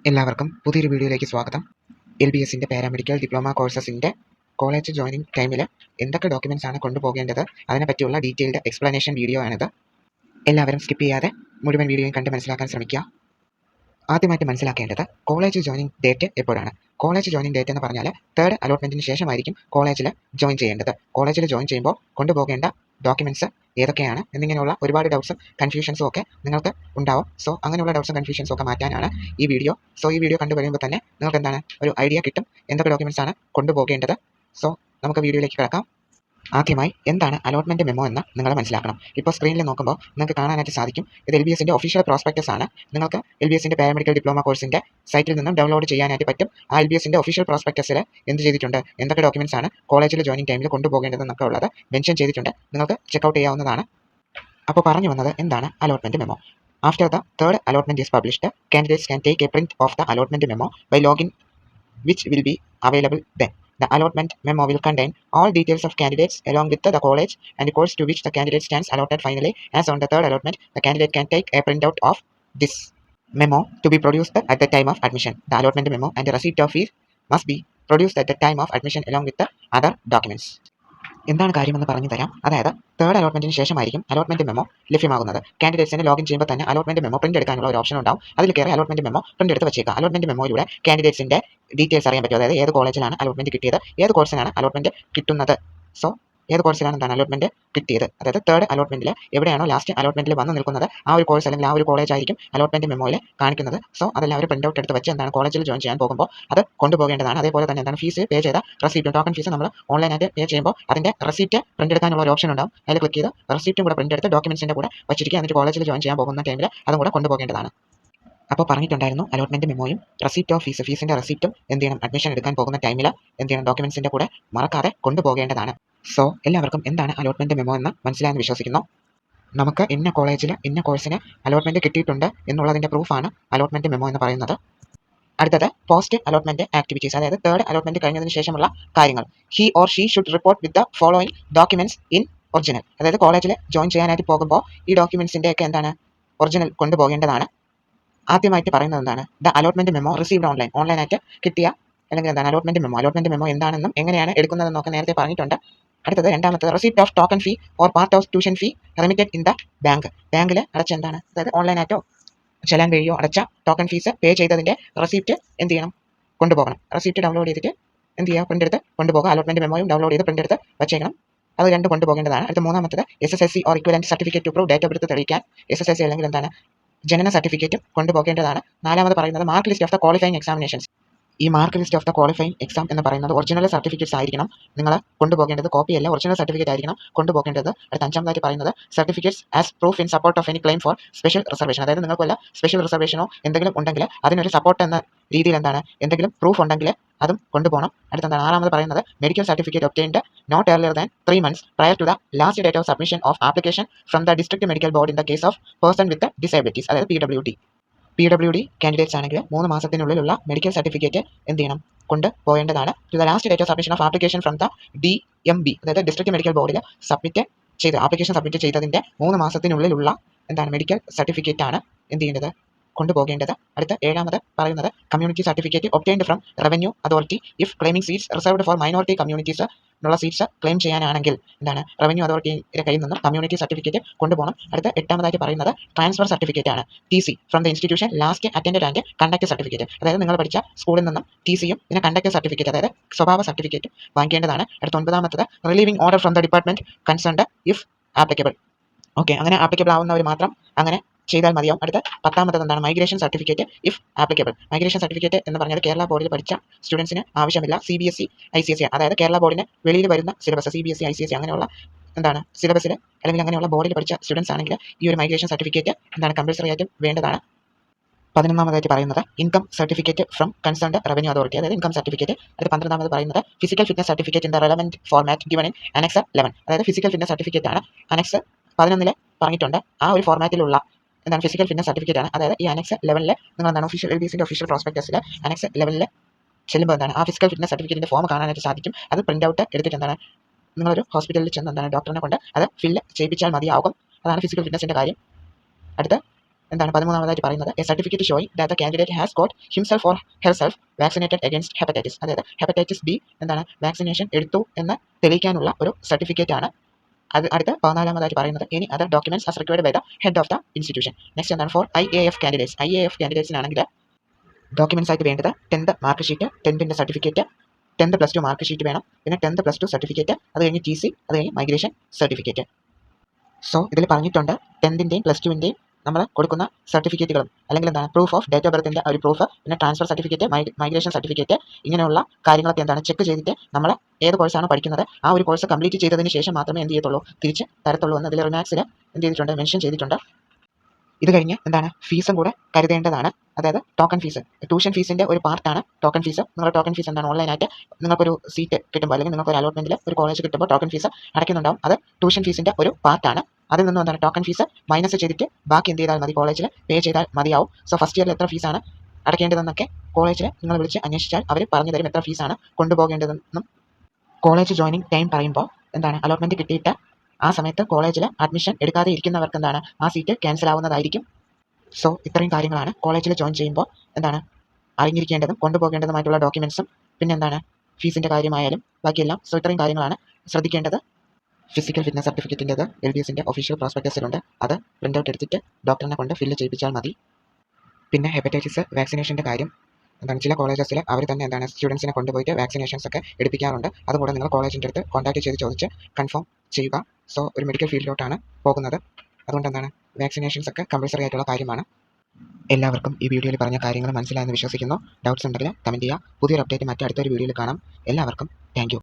എല്ലാവർക്കും പുതിയൊരു വീഡിയോയിലേക്ക് സ്വാഗതം. LBSന്റെ പാരാമെഡിക്കൽ ഡിപ്ലോമ കോഴ്സസിൻ്റെ കോളേജ് ജോയിനിങ് ടൈമിൽ എന്തൊക്കെ ഡോക്യുമെൻറ്റ്സ് ആണ് കൊണ്ടുപോകേണ്ടത് അതിനെപ്പറ്റിയുള്ള ഡീറ്റെയിൽഡ് എക്സ്പ്ലനേഷൻ വീഡിയോ ആണിത്. എല്ലാവരും സ്കിപ്പ് ചെയ്യാതെ മുഴുവൻ വീഡിയോയും കണ്ട് മനസ്സിലാക്കാൻ ശ്രമിക്കുക. ആദ്യമായിട്ട് മനസ്സിലാക്കേണ്ടത് കോളേജ് ജോയിനിങ് ഡേറ്റ് എപ്പോഴാണ്. കോളേജ് ജോയിനിങ് ഡേറ്റ് എന്ന് പറഞ്ഞാൽ 3rd അലോട്ട്മെൻറ്റിന് ശേഷമായിരിക്കും കോളേജിൽ ജോയിൻ ചെയ്യേണ്ടത്. കോളേജിൽ ജോയിൻ ചെയ്യുമ്പോൾ കൊണ്ടുപോകേണ്ട ഡോക്യുമെൻറ്റ്സ് ഏതൊക്കെയാണ് എന്നിങ്ങനെയുള്ള ഒരുപാട് ഡൗട്ട്സും കൺഫ്യൂഷൻസും ഒക്കെ നിങ്ങൾക്ക് ഉണ്ടാവും. സോ അങ്ങനെയുള്ള ഡൗട്ട്സും കൺഫ്യൂഷൻസും ഒക്കെ മാറ്റാനാണ് ഈ വീഡിയോ. സോ ഈ വീഡിയോ കണ്ടു കഴിയുമ്പോൾ തന്നെ നിങ്ങൾക്ക് എന്താണ് ഒരു ഐഡിയ കിട്ടും എന്തൊക്കെ ഡോക്യുമെൻറ്റ്സ് ആണ് കൊണ്ടുപോകേണ്ടത്. സോ നമുക്ക് വീഡിയോയിലേക്ക് കിടക്കാം. ആദ്യമായി എന്താണ് അലോട്ട്മെൻറ്റ് മെമ്മോ എന്ന് നിങ്ങൾ മനസ്സിലാക്കണം. ഇപ്പോൾ സ്ക്രീനിൽ നോക്കുമ്പോൾ നിങ്ങൾക്ക് കാണാനായിട്ട് സാധിക്കും, ഇത് LBSന്റെ ഒഫീഷ്യൽ പ്രോസ്പെക്ടസ് ആണ്. നിങ്ങൾക്ക് LBSന്റെ പാരാമെഡിക്കൽ ഡിപ്ലോമ കോഴ്സിൻ്റെ സൈറ്റിൽ നിന്നും ഡൗൺലോഡ് ചെയ്യാനായിട്ട് പറ്റും. ആ LBSന്റെ ഒഫീഷ്യൽ പ്രോസ്പെക്ടസിൽ എന്ത് ചെയ്തിട്ടുണ്ട്, എന്തൊക്കെ ഡോക്യുമെൻറ്റ്സ് ആണ് കോളേജിൽ ജോയിനിങ് ടൈമിൽ കൊണ്ടുപോകേണ്ടതെന്നൊക്കെ ഉള്ളത് മെൻഷൻ ചെയ്തിട്ടുണ്ട്. നിങ്ങൾക്ക് ചെക്കൗട്ട് ചെയ്യാവുന്നതാണ്. അപ്പോൾ പറഞ്ഞു വന്നത് എന്താണ് allotment memo. After the 3rd allotment is published, candidates can take a print of the allotment memo by login, which will be available then. The allotment memo will contain all details of candidates along with the college and the course to which the candidate stands allotted finally. As on the 3rd allotment, the candidate can take a printout of this memo to be produced at the time of admission. The allotment memo and the receipt of fees must be produced at the time of admission along with the other documents. എന്താണ് കാര്യമെന്ന് പറഞ്ഞു തരാം. അതായത് 3rd അലോട്ട്മെൻറ്റിന് ശേഷമായിരിക്കും allotment memo ലഭ്യമാകുന്നത്. കാൻഡിഡേറ്റ്സിന് login ചെയ്യുമ്പോൾ തന്നെ allotment memo print എടുക്കാനുള്ള ഒരു ഓപ്ഷൻ ഉണ്ടാവും. അതിൽ കയറി അലോട്ട്മെൻറ്റ് മെമ്മോ പ്രിന്റ് എടുത്ത് വെച്ചേക്കുക. അലോട്ട്മെൻറ്റ് മെമ്മോയിലൂടെ കാൻഡിഡേറ്റ്സിൻ്റെ ഡീറ്റെയിൽസ് അറിയാൻ പറ്റും. അതായത് ഏത് കോളേജിലാണ് അലോട്ട്മെൻറ്റ് കിട്ടിയത്, ഏത് കോഴ്സിനാണ് അലോട്ട്മെൻറ്റ് കിട്ടുന്നത്. സോ ഏത് കോഴ്സിലാണ് എന്താണ് അലോട്ട്മെൻറ്റ് കിട്ടിയത്, അതായത് 3rd അലോട്ട്മെൻറ്റിൽ എവിടെയാണോ ലാസ്റ്റ് അലോട്ട്മെൻറ്റിൽ വന്ന് നിൽക്കുന്നത് ആ ഒരു കോഴ്സ് അല്ലെങ്കിൽ ആ ഒരു കോളേജ് ആയിരിക്കും അലോട്ട്മെൻറ്റ് മെമ്മോയിൽ കാണിക്കുന്നത്. സോ അതെല്ലാവരും പ്രിന്റ് ഔട്ട് എടുത്ത് വെച്ച് എന്താണ് കോളേജിൽ ജോയിൻ ചെയ്യാൻ പോകുമ്പോൾ അത് കൊണ്ടുപോകേണ്ടതാണ്. അതേപോലെ തന്നെ എന്താണ് ഫീസ് പേ ചെയ്ത റെസിപ്റ്റും ടോക്കൺ ഫീസ് നമ്മൾ ഓൺലൈനായിട്ട് പേ ചെയ്യുമ്പോൾ അതിൻ്റെ റെസിപ്റ്റ് പ്രിന്റ് എടുക്കാനുള്ള ഒരു ഓപ്ഷൻ ഉണ്ടാവും. അതിൽ ക്ലിക്ക് ചെയ്ത് റെസിപ്റ്റും കൂടെ പ്രിന്റ് എടുത്ത് ഡോക്യുമെൻറ്റ്സിൻ്റെ കൂടെ വെച്ചിരിക്കുക. എന്നിട്ട് കോളേജിൽ ജോയിൻ ചെയ്യാൻ പോകുന്ന ടൈമിൽ അതും കൂടെ കൊണ്ടുപോകേണ്ടതാണ്. അപ്പോൾ പറഞ്ഞിട്ടുണ്ടായിരുന്നു അലോട്ട്മെൻറ്റ് മെമ്മോയും റെസിപ്റ്റ് ഓഫ് ഫീസിൻ്റെ റെസിപ്റ്റും എന്ത് ചെയ്യണം, അഡ്മിഷൻ എടുക്കാൻ പോകുന്ന ടൈമിൽ എന്ത് ചെയ്യണം, ഡോക്യുമെൻറ്റ്സിൻ്റെ കൂടെ മറക്കാതെ കൊണ്ടുപോകേണ്ടതാണ്. സോ എല്ലാവർക്കും എന്താണ് അലോട്ട്മെൻറ്റ് മെമ്മോ എന്ന് മനസ്സിലായെന്ന് വിശ്വസിക്കുന്നു. നമുക്ക് ഇന്ന കോളേജിൽ ഇന്ന കോഴ്സിന് അലോട്ട്മെൻറ്റ് കിട്ടിയിട്ടുണ്ട് എന്നുള്ളതിൻ്റെ പ്രൂഫാണ് അലോട്ട്മെൻറ്റ് മെമ്മോ എന്ന് പറയുന്നത്. അടുത്തത് പോസ്റ്റ് അലോട്ട്മെൻറ്റ് ആക്ടിവിറ്റീസ്, അതായത് 3rd അലോട്ട്മെൻറ്റ് കഴിഞ്ഞതിന് ശേഷമുള്ള കാര്യങ്ങൾ. He or she should report with the following documents in original. അതായത് കോളേജിൽ ജോയിൻ ചെയ്യാനായിട്ട് പോകുമ്പോൾ ഈ ഡോക്യുമെൻറ്റ്സിൻ്റെ ഒക്കെ എന്താണ് ഒറിജിനൽ കൊണ്ടുപോകേണ്ടതാണ്. ആദ്യമായിട്ട് പറയുന്നത് എന്താണ്, ദ അലോട്ട്മെൻറ്റ് മെമ്മോ റിസീവ്ഡ് ഓൺലൈനായിട്ട് കിട്ടിയ അല്ലെങ്കിൽ എന്താണ് അലോട്ട്മെൻറ്റ് മെമ്മോ എന്താണെന്നും എങ്ങനെയാണ് എടുക്കുന്നതെന്നൊക്കെ നേരത്തെ പറഞ്ഞിട്ടുണ്ട്. അടുത്തത് രണ്ടാമത്തത് receipt of token fee or part of tuition fee remitted in the ബാങ്കിൽ അടച്ച എന്താണ്, അതായത് ഓൺലൈനായിട്ടോ ചെലാൻ വഴിയോ അടച്ച ടോക്കൺ ഫീസ് പേ ചെയ്തതിൻ്റെ റെസിപ്റ്റ് എന്ത് ചെയ്യണം, കൊണ്ടുപോകണം. റെസിപ്റ്റ് ഡൗൺലോഡ് ചെയ്തിട്ട് എന്ത് ചെയ്യുക, പ്രിന്റ് എടുത്ത് കൊണ്ടുപോകുക. അലോട്ട്മെൻറ്റ് മെമ്മോയും ഡൗൺലോഡ് ചെയ്ത് പ്രിന്റ് എടുത്ത് വെച്ചേക്കണം. അത് രണ്ടും കൊണ്ടുപോകേണ്ടതാണ്. അടുത്ത മൂന്നാമത്തത് SSLC or equivalent certificate to prove date of birth തെളിയിക്കാൻ SSLC അല്ലെങ്കിൽ എന്താണ് ജനന സർട്ടിഫിക്കറ്റും കൊണ്ടുപോകേണ്ടതാണ്. നാലാമത് പറയുന്നത് mark list of the qualifying examinations. ഈ mark list of the qualifying exam എന്ന് പറയുന്നത് ഒറിജിനൽ സർട്ടിഫിക്കറ്റ്സ് ആയിരിക്കണം നിങ്ങൾ കൊണ്ടുപോകേണ്ടത്, കോപ്പിയല്ല, ഒറിജിനൽ സർട്ടിഫിക്കറ്റ് ആയിരിക്കണം കൊണ്ടുപോകേണ്ടത്. അടുത്ത അഞ്ചാമതായിട്ട് പറയുന്നത് certificates as proof in support of any claim four special reservation. അതായത് നിങ്ങൾക്ക് വല്ല സ്പെഷ്യൽ റിസർവേഷനോ എന്തെങ്കിലും ഉണ്ടെങ്കിൽ അതിനൊരു സപ്പോർട്ട് എന്ന രീതിയിൽ എന്താണ് എന്തെങ്കിലും പ്രൂഫ് ഉണ്ടെങ്കിൽ അതും കൊണ്ടുപോകണം. അടുത്തെന്താണ് ആറാമത് പറയുന്നത് medical certificate obtained not earlier than 3 months prior to the last date of submission of application from the district medical board in the case of person with the disabilities, അതായത് PWD കാൻഡിഡേറ്റ്സ് ആണെങ്കിൽ 3 മാസത്തിനുള്ളിലുള്ള medical certificate എന്ത് ചെയ്യണം, കൊണ്ടുപോകേണ്ടതാണ്. To the last date of submission of application from the DMB, അതായത് district medical ബോർഡിൽ application submit ചെയ്തതിൻ്റെ 3 മാസത്തിനുള്ളിലുള്ള എന്താണ് മെഡിക്കൽ സർട്ടിഫിക്കറ്റ് ആണ് എന്ത് ചെയ്യേണ്ടത്, കൊണ്ടുപോകേണ്ടത്. അടുത്ത ഏഴാമത് പറയുന്നത് community certificate obtained from revenue authority if claiming seats reserved for minority communities ഉള്ള സീറ്റ്സ് ക്ലെയിം ചെയ്യാനാണെങ്കിൽ എന്താണ് റവന്യൂ അതോറിറ്റിയുടെ കയ്യിൽ നിന്നും കമ്മ്യൂണിറ്റി സർട്ടിഫിക്കറ്റ് കൊണ്ടുപോകണം. അടുത്ത എട്ടാമതായിട്ട് പറയുന്നത് ട്രാൻസ്ഫർ സർട്ടിഫിക്കറ്റ് ആണ്. TC from the institution last attended and conduct certificate, അതായത് നിങ്ങൾ പഠിച്ച സ്കൂളിൽ നിന്നും TCയും പിന്നെ കണ്ടക്ട് സർട്ടിഫിക്കറ്റ് അതായത് സ്വഭാവ സർട്ടിഫിക്കറ്റ് വാങ്ങിക്കേണ്ടതാണ്. അടുത്ത ഒൻപതാമത്തത് relieving order from the department concerned if applicable. Okay, അങ്ങനെ ആപ്ലിക്കബിൾ ആവുന്നവർ മാത്രം അങ്ങനെ ചെയ്താൽ മതിയാവും. അടുത്ത പത്താമത്തത് എന്താണ് migration certificate if applicable. Migration certificate എന്ന് പറഞ്ഞാൽ കേരള ബോർഡിൽ പഠിച്ച സ്റ്റുഡൻസിന് ആവശ്യമില്ല. CBSE ICSE അതായത് കേരള ബോർഡിന് വെളിയിൽ വരുന്ന സിലബസ് CBSE ICSE അങ്ങനെയുള്ള എന്താണ് സിലബസിൽ അല്ലെങ്കിൽ അങ്ങനെയുള്ള ബോർഡിൽ പഠിച്ച സ്റ്റുഡൻസ് ആണെങ്കിൽ ഈ ഒരു മൈഗ്രേഷൻ സർട്ടിഫിക്കറ്റ് എന്താണ് കമ്പൽസറി ആയിട്ടും വേണ്ടതാണ്. 11ാമതായിട്ട് പറയുന്നത് income certificate from concerned revenue authority, അതായത് ഇൻകം സർട്ടിഫിക്കറ്റ്. അത് 12ാമത് പറയുന്നത് physical fitness certificate in the relevant format given in annexe 11, അതായത് ഫിസിക്കൽ ഫിറ്റ്നസ് സർട്ടിഫിക്കറ്റ് ആണ് അനക്സ് 11 പറഞ്ഞിട്ടുണ്ട്. ആ ഒരു ഫോർമാറ്റിലുള്ള എന്താണ് ഫിസിക്കൽ ഫിറ്റ്നസ് സർട്ടിഫിക്കറ്റ് ആണ്. അതായത് ഈ അനക്സ് 11 നിങ്ങൾ എന്താണ് LBSന്റെ ഒഫീഷ്യൽ പ്രോസ്പെക്ടസിൽ അനക്സ് 11 ചെല്ലുമ്പോൾ എന്താണ് ആ ഫിസിക്കൽ ഫിറ്റ്നസ് സർട്ടിഫിക്കറ്റിന്റെ ഫോം കാണാനായിട്ട് സാധിക്കും. അത് പ്രിന്റ് ഔട്ട് എടുത്തിട്ട് എന്താണ് നിങ്ങളൊരു ഹോസ്പിറ്റലിൽ ചെന്ന് എന്താണ് ഡോക്ടറിനെ കൊണ്ട് അത് ഫില്ല് ചെയ്യിപ്പിച്ചാൽ മതിയാകും. അതാണ് ഫിസിക്കൽ ഫിറ്റ്നസിന്റെ കാര്യം. അടുത്ത എന്താണ് 13-ാമതായിട്ട് പറയുന്നത് a certificate showing that the candidate has got himself or herself vaccinated against hepatitis. അതായത് ഹെപ്പറ്റൈറ്റിസ് ബി എന്താണ് വാക്സിനേഷൻ എടുത്തു എന്ന് തെളിയിക്കാനുള്ള ഒരു സർട്ടിഫിക്കറ്റ് ആണ്. അടുത്ത 14-ാമതായിട്ട് പറയുന്നത് any other documents as required by the head of the institution. Next എന്താണ് ഫോർ IAF കാൻഡിഡേറ്റ്സ്. IAF കാൻഡിഡേറ്റ്സിനാണെങ്കിൽ ഡോക്യുമെന്റ്സ് ആയിട്ട് വേണ്ടത് 10th mark sheet, 10th certificate, 10th +2 mark sheet വേണം, പിന്നെ 10th +2 സർട്ടിഫിക്കറ്റ്, അത് കഴിഞ്ഞ് TC, അത് കഴിഞ്ഞ് മൈഗ്രേഷൻ സർട്ടിഫിക്കറ്റ്. സോ ഇതിൽ പറഞ്ഞിട്ടുണ്ട് 10ന്റെയും +2ന്റെയും നമ്മൾ കൊടുക്കുന്ന സർട്ടിഫിക്കറ്റുകളും അല്ലെങ്കിൽ എന്താണ് പ്രൂഫ് ഓഫ് ഡേറ്റ് ഓഫ് ബർത്തിന്റെ ഒരു പ്രൂഫ്, പിന്നെ ട്രാൻസ്ഫർ സർട്ടിഫിക്കറ്റ്, മൈഗ്രേഷൻ സർട്ടിഫിക്കറ്റ്, ഇങ്ങനെയുള്ള കാര്യങ്ങളൊക്കെ എന്താണ് ചെക്ക് ചെയ്തിട്ട് നമ്മൾ ഏത് കോഴ്സാണ് പഠിക്കുന്നത് ആ ഒരു കോഴ്സ് കംപ്ലീറ്റ് ചെയ്തതിന് ശേഷം മാത്രമേ എന്ത് ചെയ്യത്തുള്ളൂ തിരിച്ച് തരത്തുള്ളൂ എന്ന് ഇതിൽ റിമാക്സിൽ എന്ത് ചെയ്തിട്ടുണ്ട് മെൻഷൻ ചെയ്തിട്ടുണ്ട്. ഇത് കഴിഞ്ഞ് എന്താണ് ഫീസും കൂടെ കരുതേണ്ടതാണ്. അതായത് ടോക്കൺ ഫീസ്, ട്യൂഷൻ ഫീസിന്റെ ഒരു പാർട്ടാണ് ടോക്കൺ ഫീസ്. നിങ്ങളുടെ ടോക്കൺ ഫീസ് എന്താണ് ഓൺലൈനായിട്ട് നിങ്ങൾക്കൊരു സീറ്റ് കിട്ടുമ്പോൾ അല്ലെങ്കിൽ നിങ്ങൾക്ക് ഒരു അലോട്ട്മെന്റിൽ ഒരു കോളേജ് കിട്ടുമ്പോൾ ടോക്കൺ ഫീസ് അടയ്ക്കുന്നുണ്ടാവും. അത് ട്യൂഷൻ ഫീസിന്റെ ഒരു പാർട്ടാണ്. അതിൽ നിന്നും എന്താണ് ടോക്കൺ ഫീസ് മൈനസ് ചെയ്തിട്ട് ബാക്കി എന്ത് ചെയ്താൽ മതി, കോളേജിൽ പേ ചെയ്താൽ മതിയാവും. സോ ഫസ്റ്റ് ഇയറിൽ എത്ര ഫീസാണ് അടയ്ക്കേണ്ടതെന്നൊക്കെ കോളേജിൽ നിങ്ങൾ വിളിച്ച് അന്വേഷിച്ചാൽ അവർ പറഞ്ഞു തരും എത്ര ഫീസാണ് കൊണ്ടുപോകേണ്ടതെന്നും. കോളേജ് ജോയിനിങ് ടൈം പറയുമ്പോൾ എന്താണ് അലോട്ട്മെന്റ് കിട്ടിയിട്ട് ആ സമയത്ത് കോളേജിൽ അഡ്മിഷൻ എടുക്കാതെ ഇരിക്കുന്നവർക്ക് എന്താണ് ആ സീറ്റ് ക്യാൻസൽ ആവുന്നതായിരിക്കും. സോ ഇത്രയും കാര്യങ്ങളാണ് കോളേജിൽ ജോയിൻ ചെയ്യുമ്പോൾ എന്താണ് അറിഞ്ഞിരിക്കേണ്ടതും കൊണ്ടുപോകേണ്ടതുമായിട്ടുള്ള ഡോക്യുമെന്റ്സും, പിന്നെ എന്താണ് ഫീസിന്റെ കാര്യമായാലും ബാക്കിയെല്ലാം. സോ ഇത്രയും കാര്യങ്ങളാണ് ശ്രദ്ധിക്കേണ്ടത്. ഫിസിക്കൽ ഫിറ്റ്നസ് സർട്ടിഫിക്കറ്റിൻ്റെത് LBSന്റെ ഒഫീഷ്യൽ പ്രോസ്പെക്ടസിലുണ്ട്. അത് പ്രിൻ്റ് ഔട്ട് എടുത്തിട്ട് ഡോക്ടറിനെ കൊണ്ട് ഫില്ല് ചെയ്യിപ്പിച്ചാൽ മതി. പിന്നെ ഹെപ്പറ്റൈറ്റിസ് വാക്സിനേഷൻ്റെ കാര്യം എന്താണ് ചില കോളേജസിൽ അവർ തന്നെ എന്താണ് സ്റ്റുഡൻസിനെ കൊണ്ടുപോയിട്ട് വാക്സിനേഷൻസ് ഒക്കെ എടുപ്പിക്കാറുണ്ട്. അതുകൂടെ നിങ്ങൾ കോളേജിൻ്റെ അടുത്ത് കോൺടാക്ട് ചെയ്ത് ചോദിച്ച് കൺഫേം ചെയ്യുക. സോ ഒരു മെഡിക്കൽ ഫീൽഡിലോട്ടാണ് പോകുന്നത്. അതുകൊണ്ട് എന്താണ് വാക്സിനേഷൻസ് ഒക്കെ കമ്പൾസറി ആയിട്ടുള്ള കാര്യമാണ്. എല്ലാവർക്കും ഈ വീഡിയോയിൽ പറഞ്ഞ കാര്യങ്ങൾ മനസ്സിലായെന്ന് വിശ്വസിക്കുന്നു. ഡൗട്ട്സ് ഉണ്ടെങ്കിൽ കമൻറ്റ് ചെയ്യുക. പുതിയൊരു അപ്ഡേറ്റ് അടുത്തൊരു വീഡിയോയിൽ കാണാം. എല്ലാവർക്കും താങ്ക് യു.